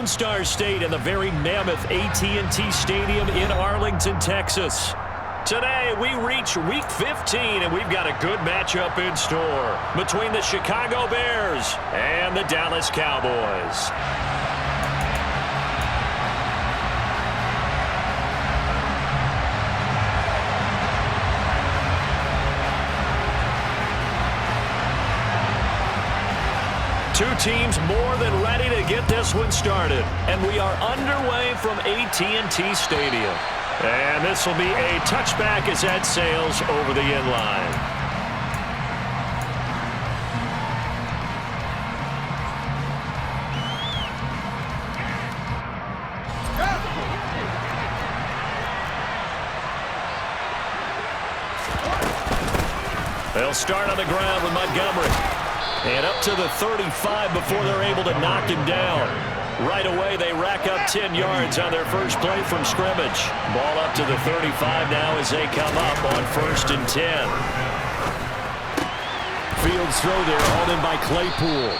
Lone Star State and the very mammoth AT&T Stadium in Arlington, Texas. Today, we reach Week 15, and we've got a good matchup in store between the Chicago Bears and the Dallas Cowboys. Two teams more than ready to get this one started. And we are underway from AT&T Stadium. And this will be a touchback as that sails over the end line. They'll start on the ground with Montgomery. And up to the 35 before they're able to knock him down. Right away, they rack up 10 yards on their first play from scrimmage. Ball up to the 35 now as they come up on 1st and 10. Fields throw there, hauled in by Claypool.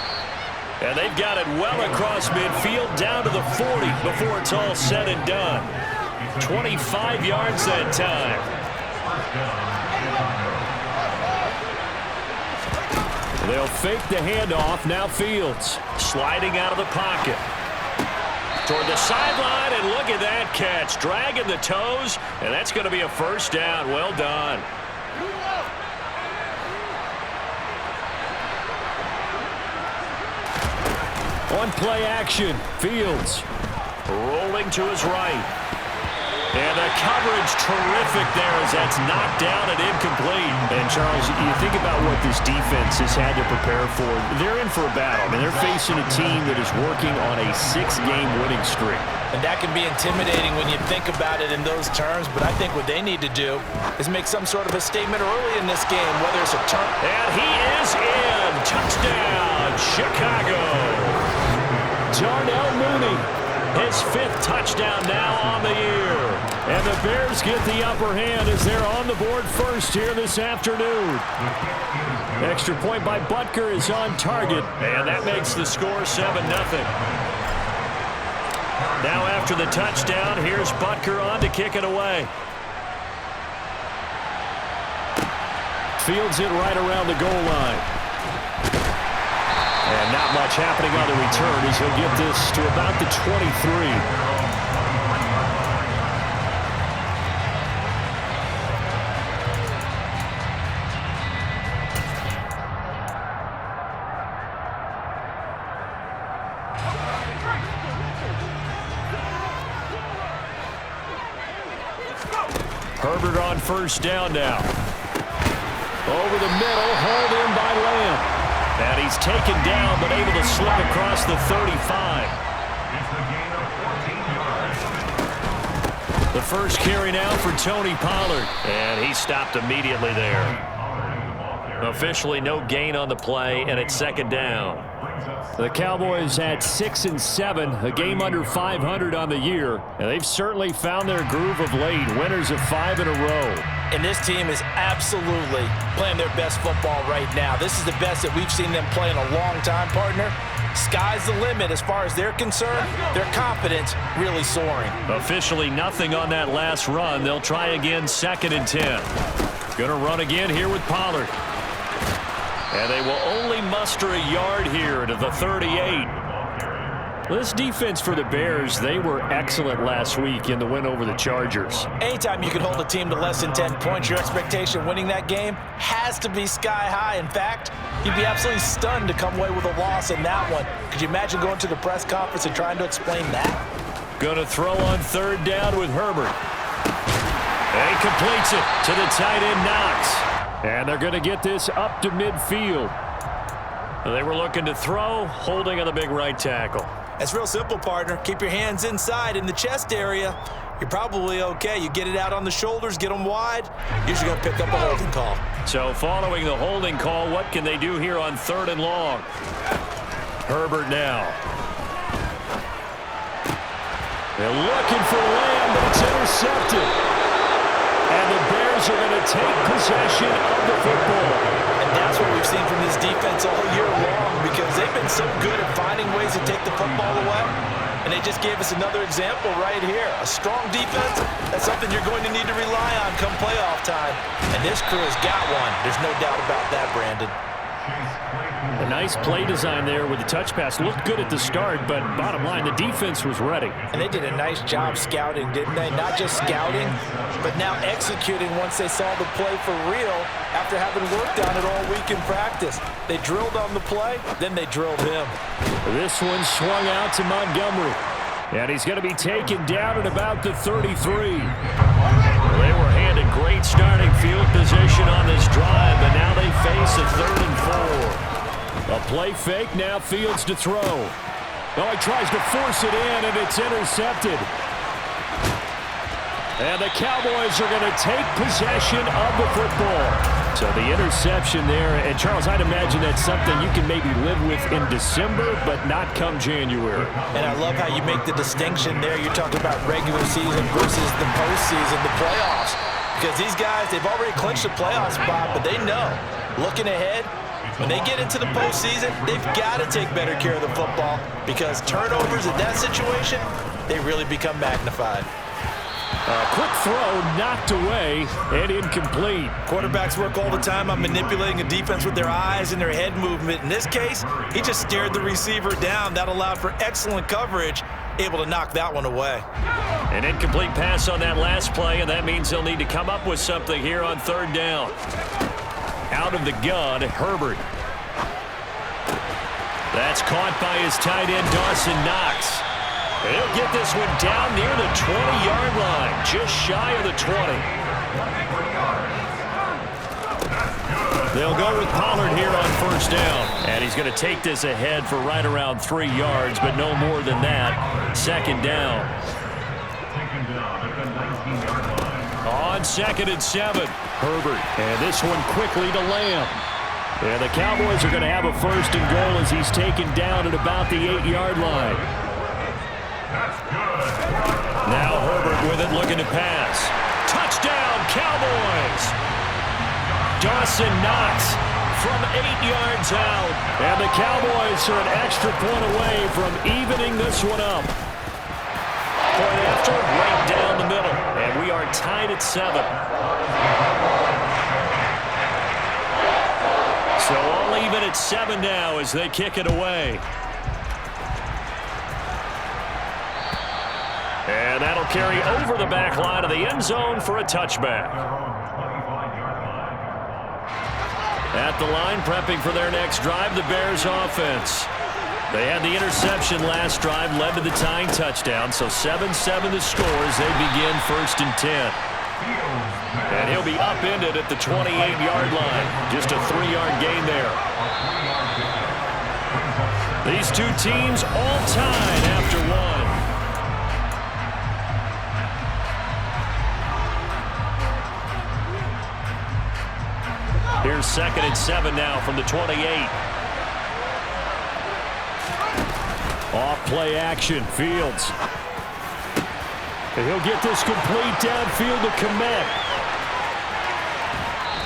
And they've got it well across midfield down to the 40 before it's all said and done. 25 yards that time. They'll fake the handoff. Now Fields sliding out of the pocket. Toward the sideline, and look at that catch. Dragging the toes, and that's going to be a first down. Well done. On play action, Fields rolling to his right. And the coverage terrific there as that's knocked down and incomplete. And, Charles, you think about what this defense has had to prepare for. They're in for a battle. I mean, they're facing a team that is working on a 6-game winning streak. And that can be intimidating when you think about it in those terms. But I think what they need to do is make some sort of a statement early in this game, whether it's a turn. And he is in. Touchdown, Chicago. Darnell Mooney, his 5th touchdown now on the year. And the Bears get the upper hand as they're on the board first here this afternoon. Extra point by Butker is on target, and that makes the score 7-0. Now after the touchdown, here's Butker on to kick it away. Fields it right around the goal line. And not much happening on the return as he'll get this to about the 23. Herbert on first down now. Over the middle, hauled in by Lamb. And he's taken down, but able to slip across the 35. The first carry now for Tony Pollard. And he stopped immediately there. Officially no gain on the play, and it's 2nd down. The Cowboys at 6-7, a game under 500 on the year, and they've certainly found their groove of late, winners of 5 in a row. And this team is absolutely playing their best football right now. This is the best that we've seen them play in a long time, partner. Sky's the limit as far as they're concerned. Their confidence really soaring. Officially nothing on that last run. They'll try again 2nd and 10. Going to run again here with Pollard. And they will only muster a yard here to the 38. This defense for the Bears, they were excellent last week in the win over the Chargers. Anytime you can hold a team to less than 10 points, your expectation winning that game has to be sky high. In fact, you'd be absolutely stunned to come away with a loss in that one. Could you imagine going to the press conference and trying to explain that? Going to throw on 3rd down with Herbert. And he completes it to the tight end Knox. And they're going to get this up to midfield. They were looking to throw, holding on the big right tackle. It's real simple, partner. Keep your hands inside in the chest area. You're probably okay. You get it out on the shoulders, get them wide. Usually going to pick up a holding call. So following the holding call, what can they do here on 3rd and long? Herbert now. They're looking for Lamb, but it's intercepted. And the Bears are going to take possession of the football. And that's what we've seen from this defense all year long, because they've been so good at finding ways to take the football away. And they just gave us another example right here. A strong defense, that's something you're going to need to rely on come playoff time. And this crew has got one. There's no doubt about that, Brandon. A nice play design there with the touch pass. Looked good at the start, but bottom line, the defense was ready. And they did a nice job scouting, didn't they? Not just scouting, but now executing once they saw the play for real after having worked on it all week in practice. They drilled on the play, then they drilled him. This one swung out to Montgomery. And he's going to be taken down at about the 33. They were handed great starting field position on this drive, but now they face a 3rd and 4. A play fake, now Fields to throw. Oh, he tries to force it in, and it's intercepted. And the Cowboys are going to take possession of the football. So the interception there, and Charles, I'd imagine that's something you can maybe live with in December, but not come January. And I love how you make the distinction there. You're talking about regular season versus the postseason, the playoffs. Because these guys, they've already clinched a playoff spot, but they know, looking ahead, when they get into the postseason, they've got to take better care of the football because turnovers in that situation, they really become magnified. A quick throw knocked away and incomplete. Quarterbacks work all the time on manipulating a defense with their eyes and their head movement. In this case, he just stared the receiver down. That allowed for excellent coverage, able to knock that one away. An incomplete pass on that last play, and that means they'll need to come up with something here on 3rd down. Out of the gun, Herbert. That's caught by his tight end, Dawson Knox. He'll get this one down near the 20-yard line, just shy of the 20. They'll go with Pollard here on 1st down. And he's going to take this ahead for right around 3 yards, but no more than that. 2nd down. On 2nd and 7, Herbert. And this one quickly to Lamb. And the Cowboys are going to have a 1st and goal as he's taken down at about the 8-yard line. Now Herbert with it, looking to pass. Touchdown, Cowboys! Dawson Knox from 8 yards out. And the Cowboys are an extra point away from evening this one up. Point after, right down the middle. And we are tied at 7. So all even at 7 now as they kick it away. And that'll carry over the back line of the end zone for a touchback. At the line, prepping for their next drive, the Bears offense. They had the interception last drive, led to the tying touchdown, so 7-7 the score as they begin 1st and 10. And he'll be upended at the 28-yard line. Just a 3-yard gain there. These two teams all tied after one. Here's 2nd and 7 now from the 28. Off play action, Fields. And he'll get this complete downfield to Kmet.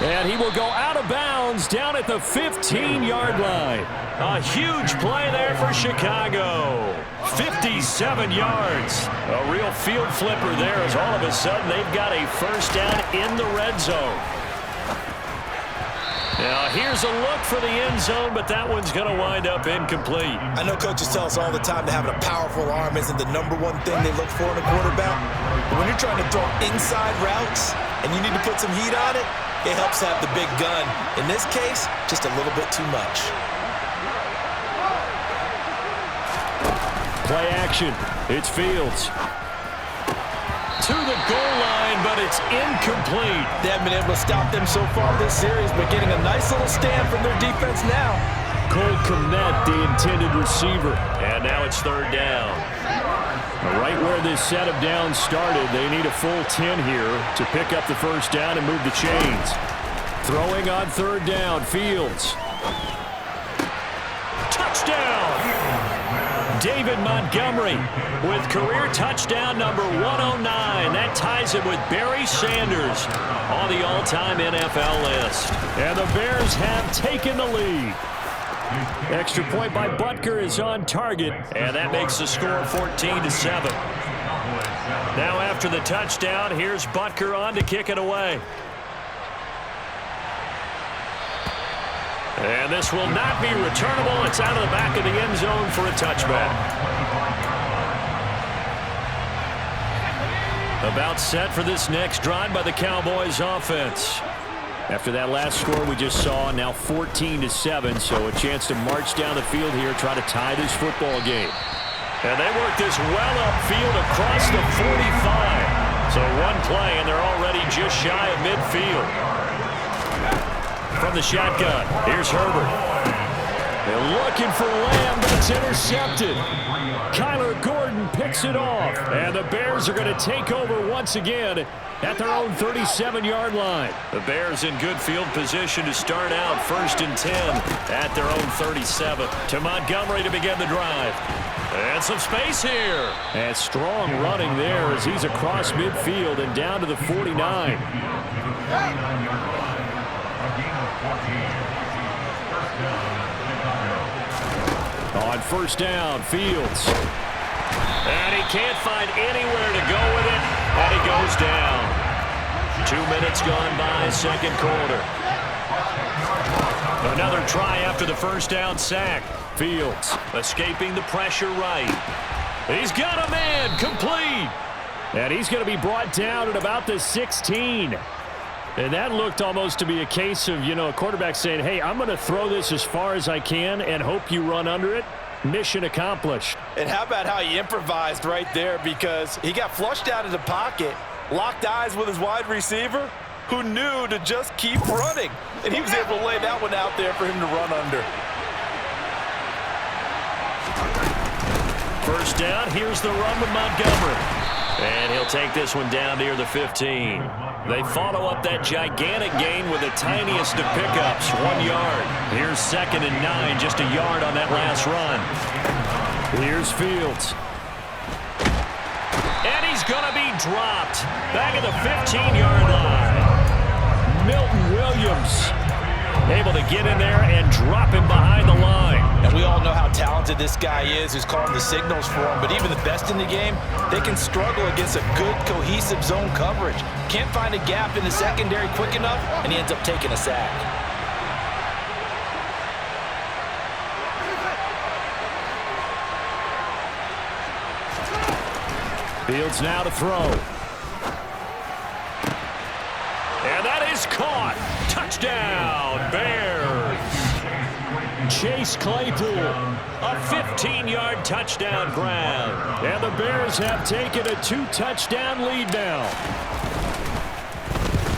And he will go out of bounds down at the 15-yard line. A huge play there for Chicago. 57 yards. A real field flipper there as all of a sudden they've got a 1st down in the red zone. Now, here's a look for the end zone, but that one's going to wind up incomplete. I know coaches tell us all the time that having a powerful arm isn't the #1 thing they look for in a quarterback. But when you're trying to throw inside routes and you need to put some heat on it, it helps have the big gun. In this case, just a little bit too much. Play action. It's Fields. To the goal line, but it's incomplete. They haven't been able to stop them so far this series, but getting a nice little stand from their defense now. Cole Kmet, the intended receiver. And now it's 3rd down. Right where this set of downs started, they need a full 10 here to pick up the 1st down and move the chains. Throwing on 3rd down, Fields. Touchdown! David Montgomery with career touchdown number 109. That ties him with Barry Sanders on the all-time NFL list. And the Bears have taken the lead. Extra point by Butker is on target, and that makes the score 14-7. Now after the touchdown, here's Butker on to kick it away. And this will not be returnable. It's out of the back of the end zone for a touchback. About set for this next drive by the Cowboys offense. After that last score we just saw, now 14-7, so a chance to march down the field here, try to tie this football game. And they work this well upfield across the 45. So one play, and they're already just shy of midfield. From the shotgun, here's Herbert. They're looking for Lamb, but it's intercepted. Kyler Gordon picks it off, and the Bears are going to take over once again at their own 37-yard line. The Bears in good field position to start out 1st and 10 at their own 37. To Montgomery to begin the drive. And some space here. And strong running there as he's across midfield and down to the 49. On first down, Fields. And he can't find anywhere to go with it, and he goes down. 2 minutes gone by, second quarter. Another try after the first down sack. Fields escaping the pressure right. He's got a man, complete. And he's going to be brought down at about the 16. And that looked almost to be a case of, a quarterback saying, hey, I'm going to throw this as far as I can and hope you run under it. Mission accomplished. And how about how he improvised right there, because he got flushed out of the pocket, locked eyes with his wide receiver, who knew to just keep running. And he was able to lay that one out there for him to run under. First down, here's the run with Montgomery. And he'll take this one down near the 15. They follow up that gigantic gain with the tiniest of pickups, 1 yard. Here's 2nd and 9, just a yard on that last run. Here's Fields. And he's going to be dropped back at the 15-yard line. Milton Williams able to get in there and drop him behind the line. And we all know how talented this guy is who's calling the signals for him, but even the best in the game, they can struggle against a good, cohesive zone coverage. Can't find a gap in the secondary quick enough, and he ends up taking a sack. Fields now to throw. And that is caught. Touchdown, Bears. Chase Claypool, a 15-yard touchdown grab. And the Bears have taken a 2-touchdown lead now.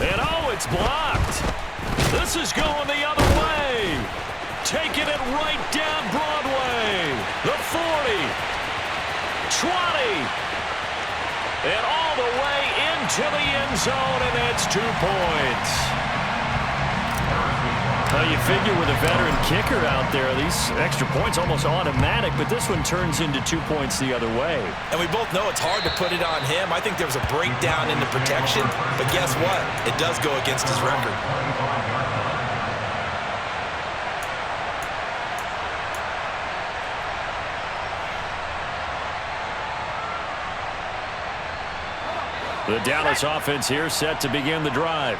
And it's blocked. This is going the other way. Taking it right down Broadway. The 40. 20. And all the way into the end zone, and that's 2 points. Well, you figure with a veteran kicker out there, these extra points almost automatic, but this one turns into 2 points the other way. And we both know it's hard to put it on him. I think there was a breakdown in the protection, but guess what? It does go against his record. The Dallas offense here set to begin the drive.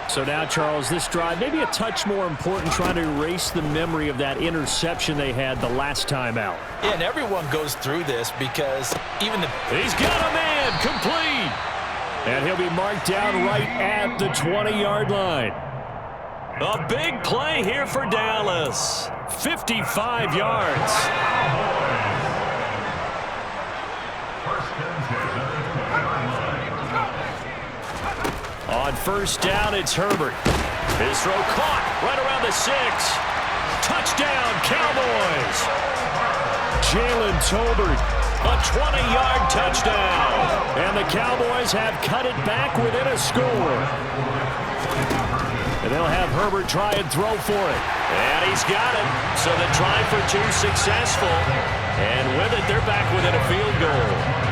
So now, Charles, this drive maybe a touch more important, trying to erase the memory of that interception they had the last time out. Yeah, and everyone goes through this because even the... He's got a man, complete. And he'll be marked down right at the 20-yard line. A big play here for Dallas. 55 yards. On first down, it's Herbert. His throw caught right around the 6. Touchdown, Cowboys. Jalen Tolbert, a 20-yard touchdown. And the Cowboys have cut it back within a score. And they'll have Herbert try and throw for it. And he's got it. So the try for 2 successful. And with it, they're back within a field goal.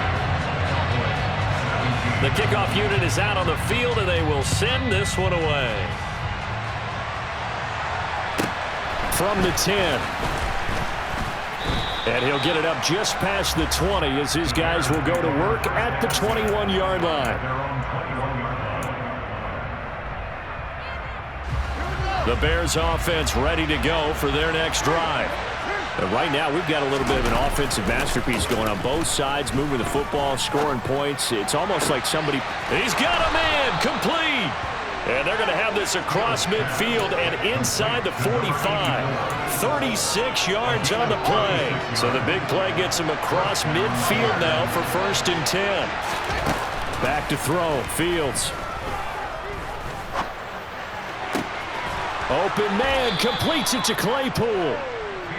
The kickoff unit is out on the field, and they will send this one away. from the 10. And he'll get it up just past the 20 as his guys will go to work at the 21-yard line. The Bears offense ready to go for their next drive. And right now, we've got a little bit of an offensive masterpiece going on both sides, moving the football, scoring points. It's almost like somebody... He's got a man, complete! And they're going to have this across midfield and inside the 45. 36 yards on the play. So the big play gets him across midfield now for 1st and 10. Back to throw, Fields. Open man, completes it to Claypool.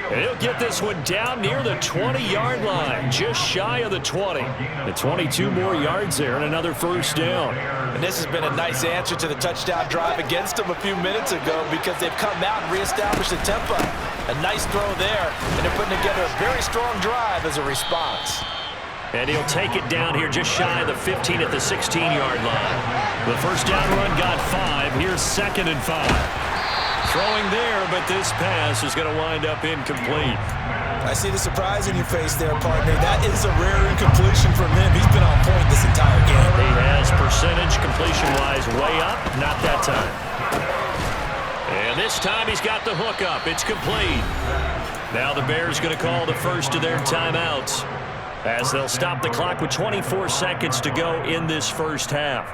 And he'll get this one down near the 20-yard line, just shy of the 20. The 22 more yards there and another 1st down. And this has been a nice answer to the touchdown drive against them a few minutes ago because they've come out and reestablished the tempo. A nice throw there, and they're putting together a very strong drive as a response. And he'll take it down here just shy of the 15 at the 16-yard line. The 1st down run got 5. Here's 2nd and 5. Throwing there, but this pass is going to wind up incomplete. I see the surprise in your face there, partner. That is a rare incompletion from him. He's been on point this entire game. He has percentage completion-wise way up, not that time. And this time he's got the hook up. It's complete. Now the Bears going to call the first of their timeouts as they'll stop the clock with 24 seconds to go in this 1st half.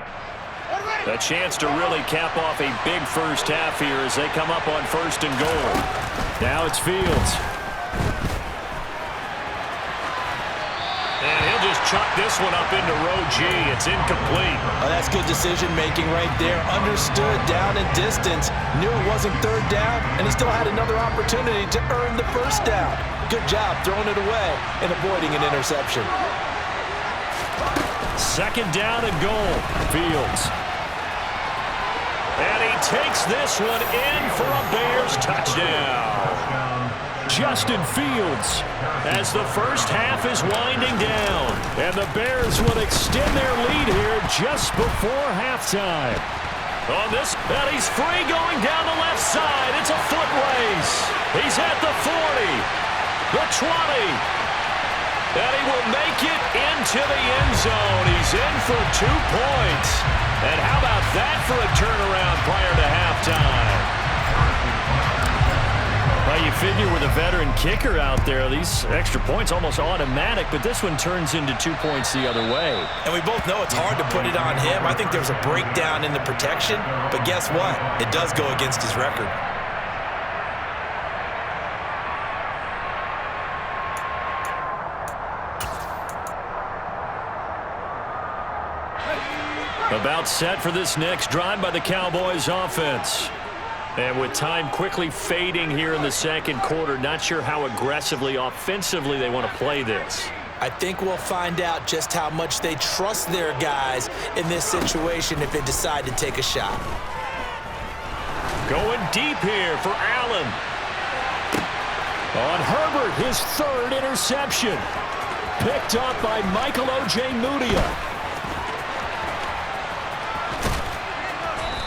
A chance to really cap off a big 1st half here as they come up on 1st and goal. Now it's Fields. And he'll just chuck this one up into row G. It's incomplete. Oh, that's good decision-making right there. Understood down and distance. Knew it wasn't 3rd down, and he still had another opportunity to earn the 1st down. Good job throwing it away and avoiding an interception. 2nd down and goal. Fields. And he takes this one in for a Bears touchdown. Justin Fields as the 1st half is winding down. And the Bears will extend their lead here just before halftime. On this, and he's free going down the left side. It's a foot race. He's at the 40, the 20. And he will make it into the end zone. He's in for 2 points. And how about that for a turnaround prior to halftime? Well, you figure with a veteran kicker out there, these extra points almost automatic, but this one turns into 2 points the other way. And we both know it's hard to put it on him. I think there's a breakdown in the protection, but guess what? It does go against his record. About set for this next drive by the Cowboys offense. And with time quickly fading here in the 2nd quarter, not sure how aggressively, offensively they want to play this. I think we'll find out just how much they trust their guys in this situation if they decide to take a shot. Going deep here for Allen. On Herbert, his 3rd interception. Picked up by Michael Ojemudia.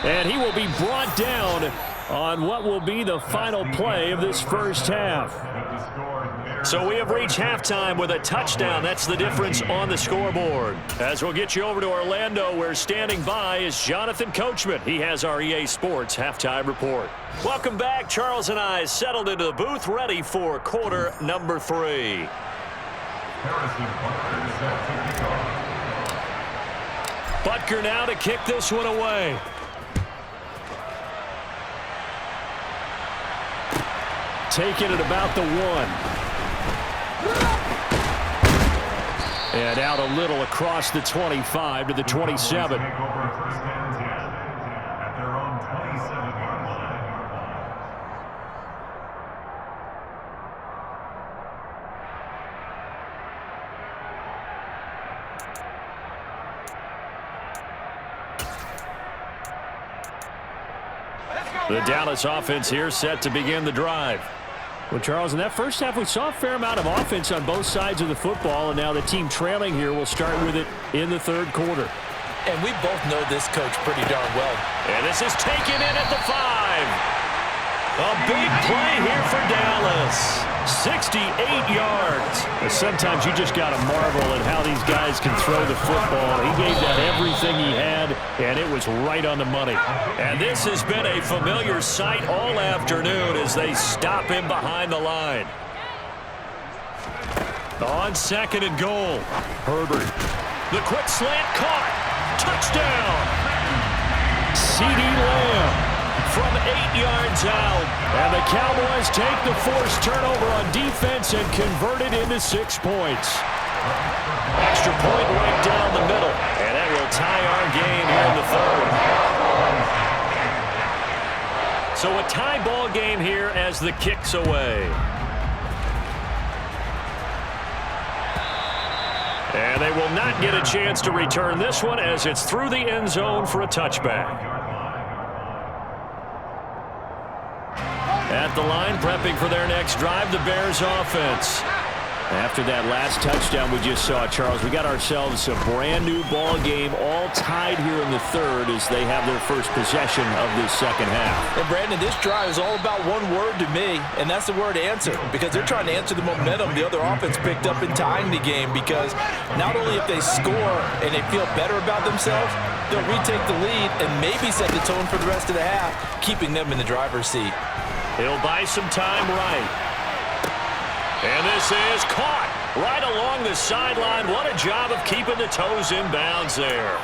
And he will be brought down on what will be the final play of this 1st half. So we have reached halftime with a touchdown. That's the difference on the scoreboard. As we'll get you over to Orlando, where standing by is Jonathan Coachman. He has our EA Sports halftime report. Welcome back. Charles and I settled into the booth, ready for quarter number 3. Butker now to kick this one away. Taking it about the 1. And out a little across the 25 to the 27. The Dallas offense here set to begin the drive. Well, Charles, in that 1st half, we saw a fair amount of offense on both sides of the football, and now the team trailing here will start with it in the 3rd quarter. And we both know this coach pretty darn well. And this is taken in at the 5. A big play here for Dallas. 68 yards. Sometimes you just got to marvel at how these guys can throw the football. He gave that everything he had, and it was right on the money. And this has been a familiar sight all afternoon as they stop him behind the line. On 2nd and goal, Herbert. The quick slant caught. Touchdown. CeeDee Lamb from 8 yards out. And the Cowboys take the forced turnover on defense and convert it into 6 points. Extra point right down the middle. And that will tie our game here in the 3rd. So a tie ball game here as the kick's away. And they will not get a chance to return this one as it's through the end zone for a touchback. At the line, prepping for their next drive, the Bears offense. After that last touchdown we just saw, Charles, we got ourselves a brand-new ball game, all tied here in the 3rd as they have their first possession of this 2nd half. And, Brandon, this drive is all about one word to me, and that's the word answer, because they're trying to answer the momentum the other offense picked up in tying the game, because not only if they score and they feel better about themselves, they'll retake the lead and maybe set the tone for the rest of the half, keeping them in the driver's seat. He'll buy some time right. And this is caught right along the sideline. What a job of keeping the toes in bounds there.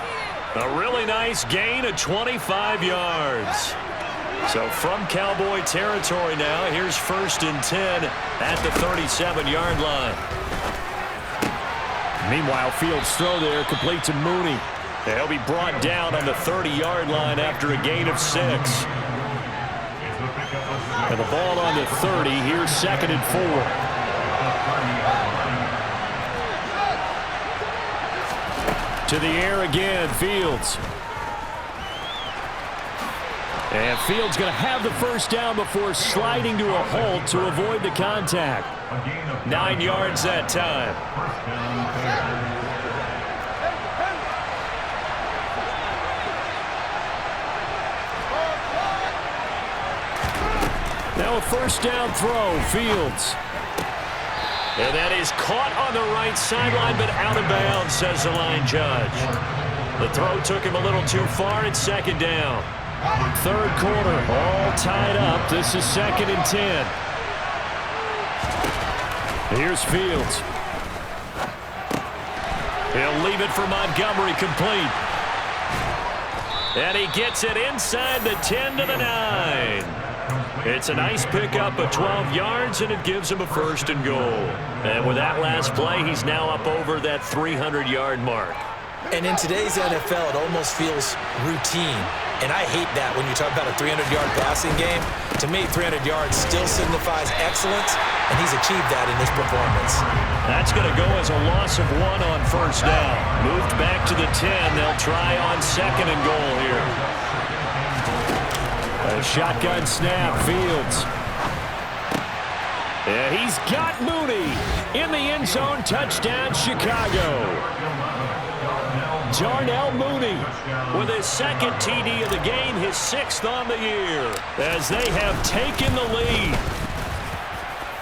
A really nice gain of 25 yards. So from Cowboy territory now, here's 1st and 10 at the 37-yard line. Meanwhile, Fields' throw there complete to Mooney. He'll be brought down on the 30-yard line after a gain of 6. And the ball on the 30. Here's 2nd and 4. To the air again, Fields. And Fields going to have the first down before sliding to a halt to avoid the contact. 9 yards that time. Now a first down throw, Fields. And that is caught on the right sideline, but out of bounds, says the line judge. The throw took him a little too far. It's 2nd down. 3rd quarter, all tied up. This is 2nd and 10. Here's Fields. He'll leave it for Montgomery, complete. And he gets it inside the 10 to the 9. It's a nice pickup of 12 yards, and it gives him a 1st and goal. And with that last play, he's now up over that 300-yard mark. And in today's NFL, it almost feels routine. And I hate that when you talk about a 300-yard passing game. To me, 300 yards still signifies excellence, and he's achieved that in this performance. That's going to go as a loss of 1 on 1st down. Moved back to the 10. They'll try on 2nd and goal here. A shotgun snap, Fields. Yeah, he's got Mooney in the end zone. Touchdown, Chicago. Darnell Mooney with his 2nd TD of the game, his 6th on the year, as they have taken the lead.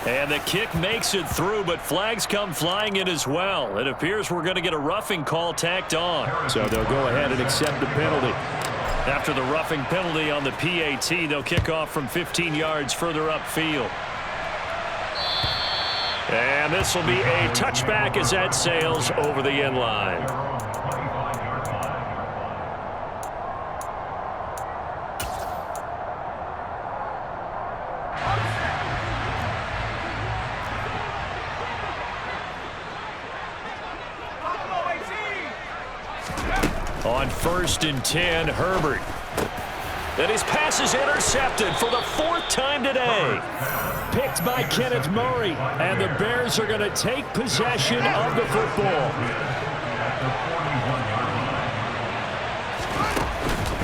And the kick makes it through, but flags come flying in as well. It appears we're going to get a roughing call tacked on. So they'll go ahead and accept the penalty. After the roughing penalty on the PAT, they'll kick off from 15 yards further upfield. And this will be a touchback as that sails over the end line. On 1st and 10, Herbert. And his pass is intercepted for the 4th time today. Picked by Kenneth Murray. And the Bears are going to take possession of the football.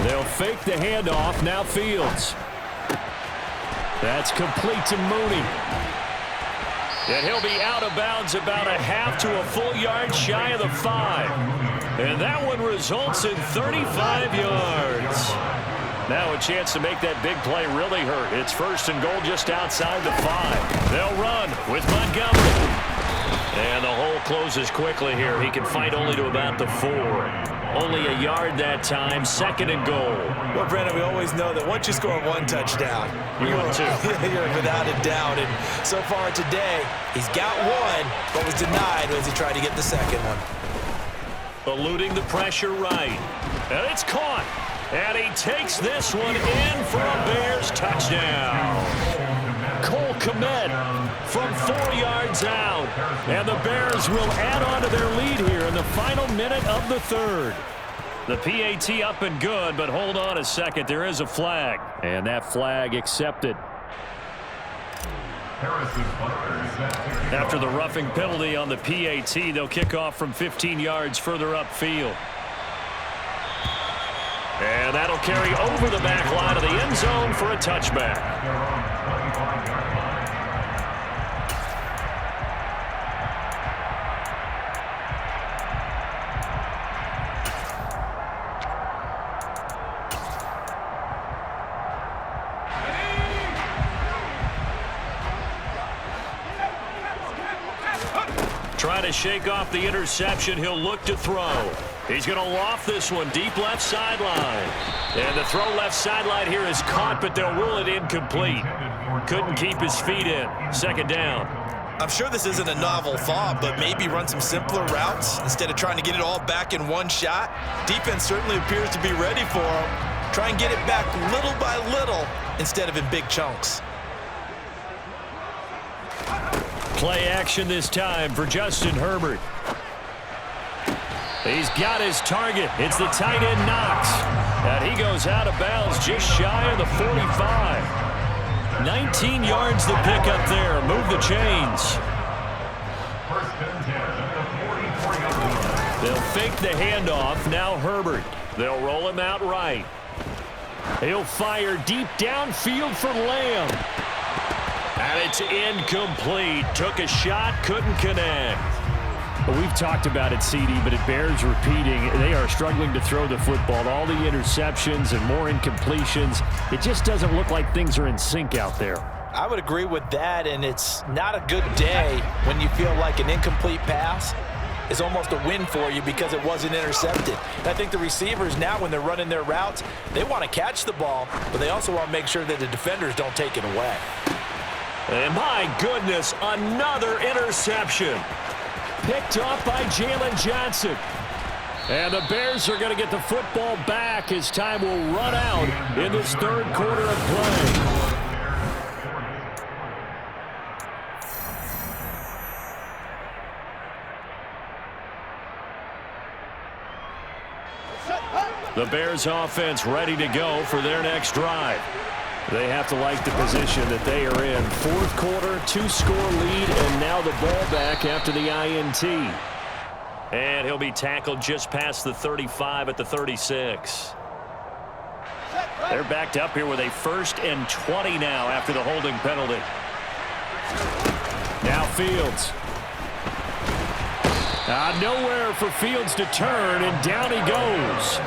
They'll fake the handoff. Now Fields. That's complete to Mooney. And he'll be out of bounds about a half to a full yard shy of the 5. And that one results in 35 yards. Now a chance to make that big play really hurt. It's 1st and goal just outside the 5. They'll run with Montgomery. And the hole closes quickly here. He can fight only to about the 4. Only a yard that time, 2nd and goal. Well, Brandon, we always know that once you score 1 touchdown, you're without a doubt. And so far today, he's got 1, but was denied as he tried to get the 2nd one. Eluding the pressure right. And it's caught. And he takes this one in for a Bears touchdown. Cole Kmet from 4 yards out. And the Bears will add on to their lead here in the final minute of the 3rd. The PAT up and good, but hold on a second. There is a flag. And that flag accepted. After the roughing penalty on the PAT, they'll kick off from 15 yards further upfield. And that'll carry over the back line of the end zone for a touchback. Trying to shake off the interception. He'll look to throw. He's going to loft this one deep left sideline. And the throw left sideline here is caught, but they'll rule it incomplete. Couldn't keep his feet in. 2nd down. I'm sure this isn't a novel thought, but maybe run some simpler routes instead of trying to get it all back in one shot. Defense certainly appears to be ready for him. Try and get it back little by little instead of in big chunks. Play action this time for Justin Herbert. He's got his target. It's the tight end Knox. And he goes out of bounds just shy of the 45. 19 yards to pick up there. Move the chains. They'll fake the handoff. Now Herbert. They'll roll him out right. He'll fire deep downfield for Lamb. And it's incomplete. Took a shot, couldn't connect. Well, we've talked about it, CD, but it bears repeating. They are struggling to throw the football. All the interceptions and more incompletions. It just doesn't look like things are in sync out there. I would agree with that, and it's not a good day when you feel like an incomplete pass is almost a win for you because it wasn't intercepted. And I think the receivers now, when they're running their routes, they want to catch the ball, but they also want to make sure that the defenders don't take it away. And my goodness, another interception. Picked off by Jalen Johnson. And the Bears are going to get the football back as time will run out in this 3rd quarter of play. The Bears offense ready to go for their next drive. They have to like the position that they are in. 4th quarter, 2-score lead, and now the ball back after the INT. And he'll be tackled just past the 35 at the 36. They're backed up here with a 1st and 20 now after the holding penalty. Now Fields. Nowhere for Fields to turn, and down he goes.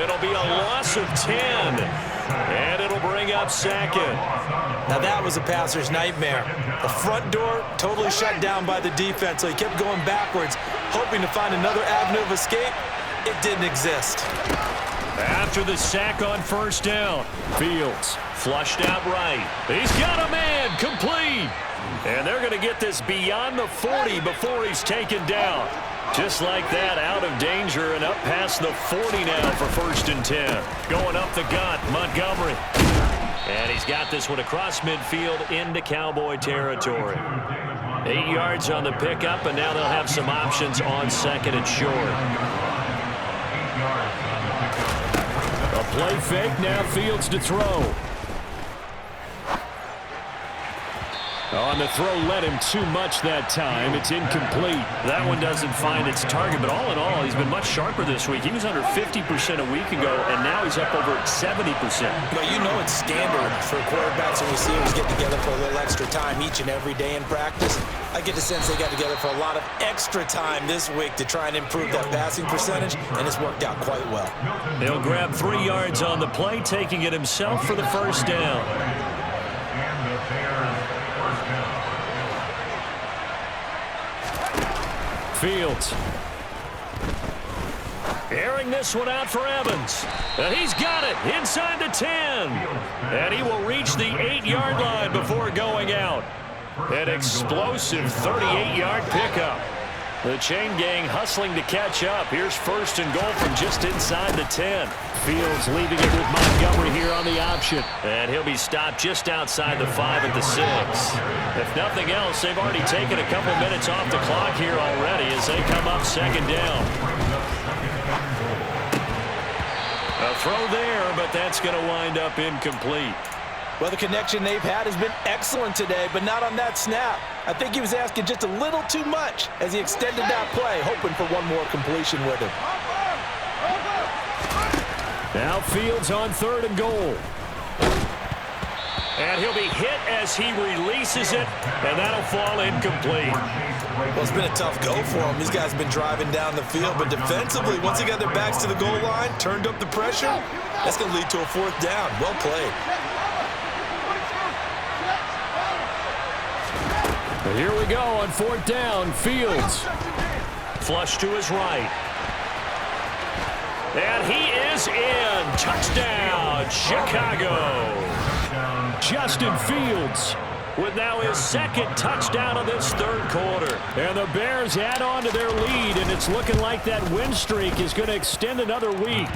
It'll be a loss of 10. And it'll bring up 2nd. Now that was a passer's nightmare. The front door totally shut down by the defense, so he kept going backwards, hoping to find another avenue of escape. It didn't exist. After the sack on 1st down, Fields flushed out right. He's got a man, complete. And they're going to get this beyond the 40 before he's taken down. Just like that, out of danger and up past the 40 now for 1st and 10. Going up the gut, Montgomery. And he's got this one across midfield into Cowboy territory. 8 yards on the pickup, and now they'll have some options on 2nd and short. A play fake, now Fields to throw. On the throw led him too much that time. It's incomplete. That one doesn't find its target, but all in all, he's been much sharper this week. He was under 50% a week ago, and now he's up over 70%. But you know it's standard for quarterbacks and receivers get together for a little extra time each and every day in practice. I get the sense they got together for a lot of extra time this week to try and improve that passing percentage, and it's worked out quite well. He'll grab 3 yards on the play, taking it himself for the first down. Fields. Airing this one out for Evans. And he's got it inside the 10. And he will reach the 8-yard line before going out. An explosive 38-yard pickup. The chain gang hustling to catch up. Here's first and goal from just inside the 10. Fields leaving it with Montgomery here on the option. And he'll be stopped just outside the 5 at the 6. If nothing else, they've already taken a couple minutes off the clock here already as they come up second down. A throw there, but that's going to wind up incomplete. Well, the connection they've had has been excellent today, but not on that snap. I think he was asking just a little too much as he extended that play, hoping for one more completion with him. Now Fields on 3rd and goal. And he'll be hit as he releases it, and that'll fall incomplete. Well, it's been a tough go for him. These guys have been driving down the field, but defensively, once they got their backs to the goal line, turned up the pressure, that's going to lead to a 4th down. Well played. Here we go on 4th down. Fields. Flush to his right. And he is in. Touchdown, Chicago. Justin Fields with now his 2nd touchdown of this 3rd quarter. And the Bears add on to their lead, and it's looking like that win streak is going to extend another week.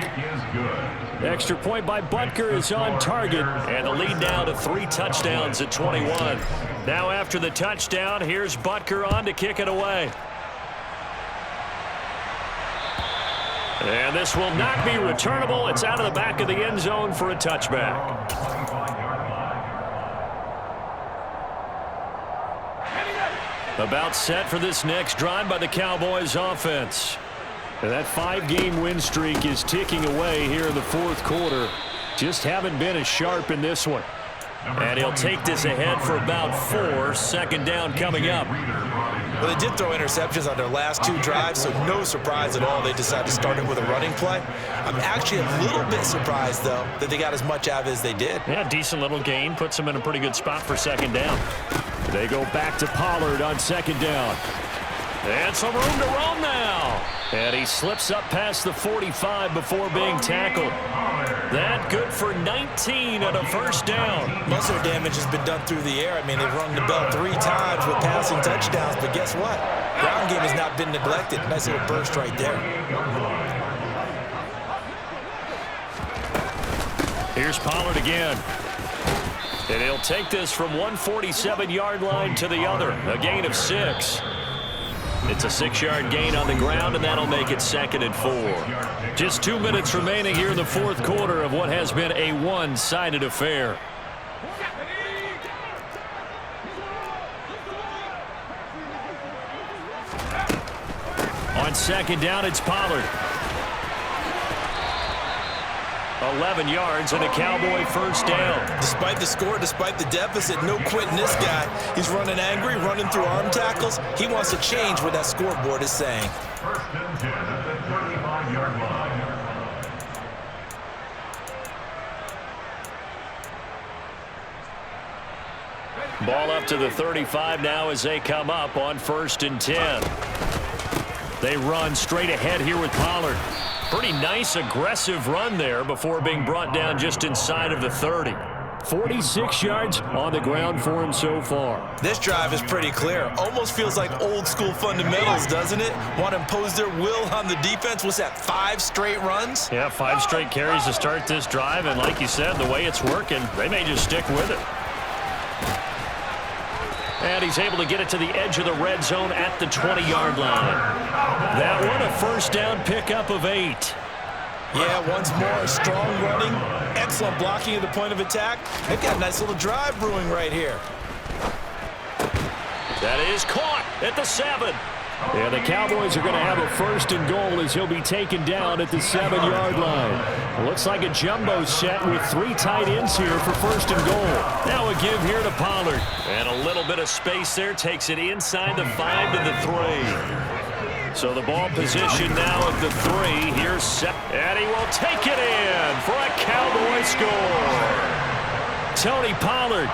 Extra point by Butker is on target, and the lead down to 3 touchdowns at 21. Now after the touchdown, here's Butker on to kick it away. And this will not be returnable. It's out of the back of the end zone for a touchback. About set for this next drive by the Cowboys offense. And that 5-game win streak is ticking away here in the 4th quarter. Just haven't been as sharp in this one. And he'll take this ahead for about 4. 2nd down coming up. Well, they did throw interceptions on their last 2 drives, so no surprise at all they decided to start it with a running play. I'm actually a little bit surprised, though, that they got as much out of it as they did. Yeah, decent little gain. Puts them in a pretty good spot for 2nd down. They go back to Pollard on 2nd down. And some room to roam now. And he slips up past the 45 before being tackled. That good for 19 and a 1st down. Most of their damage has been done through the air. I mean, they've rung the bell 3 times with passing touchdowns, but guess what? Ground game has not been neglected. Nice little burst right there. Here's Pollard again. And he'll take this from 147-yard line to the other. A gain of 6. It's a 6-yard gain on the ground, and that'll make it 2nd and 4. Just 2 minutes remaining here in the 4th quarter of what has been a one-sided affair. On 2nd down, it's Pollard. 11 yards and a Cowboy 1st down. Despite the score, despite the deficit, no quitting this guy. He's running angry, running through arm tackles. He wants to change what that scoreboard is saying. 1st and 10 at the 35-yard line. Ball up to the 35 now as they come up on 1st and 10. They run straight ahead here with Pollard. Pretty nice, aggressive run there before being brought down just inside of the 30. 46 yards on the ground for him so far. This drive is pretty clear. Almost feels like old school fundamentals, doesn't it? Want to impose their will on the defense. What's that, 5 straight runs? Yeah, 5 straight carries to start this drive, and like you said, the way it's working, they may just stick with it. And he's able to get it to the edge of the red zone at the 20-yard line. That one, a 1st down pickup of 8. Yeah, once more, strong running, excellent blocking at the point of attack. They've got a nice little drive brewing right here. That is caught at the 7. And the Cowboys are going to have a 1st and goal as he'll be taken down at the 7-yard line. It looks like a jumbo set with 3 tight ends here for 1st and goal. Now a give here to Pollard. And a little bit of space there takes it inside the 5 to the 3. So the ball position now at the 3. Here's Sep. And he will take it in for a Cowboy score. Tony Pollard,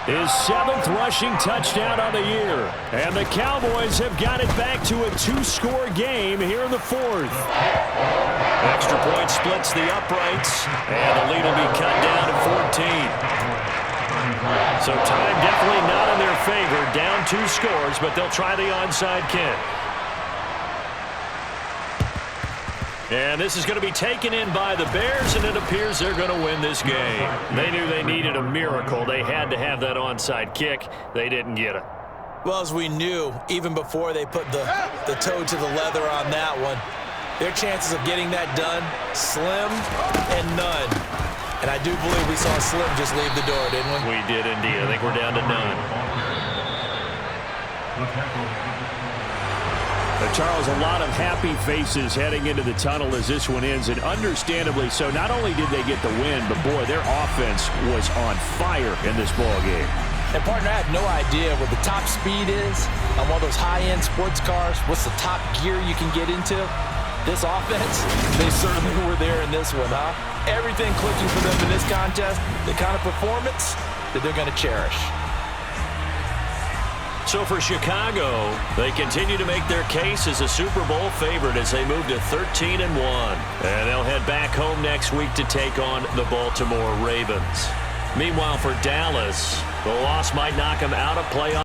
his 7th rushing touchdown on the year. And the Cowboys have got it back to a 2-score game here in the 4th. Extra point splits the uprights. And the lead will be cut down to 14. So time definitely not in their favor. Down 2 scores, but they'll try the onside kick. And this is going to be taken in by the Bears, and it appears they're going to win this game. They knew they needed a miracle. They had to have that onside kick. They didn't get it. Well, as we knew, even before they put the toe to the leather on that one, their chances of getting that done, slim and none. And I do believe we saw Slim just leave the door, didn't we? We did indeed. I think we're down to none. Charles, a lot of happy faces heading into the tunnel as this one ends, and understandably so. Not only did they get the win, but, boy, their offense was on fire in this ballgame. And, partner, I have no idea what the top speed is on one of those high-end sports cars. What's the top gear you can get into? This offense, they certainly were there in this one, huh? Everything clicking for them in this contest, the kind of performance that they're going to cherish. So for Chicago, they continue to make their case as a Super Bowl favorite as they move to 13-1. And they'll head back home next week to take on the Baltimore Ravens. Meanwhile, for Dallas, the loss might knock them out of playoff.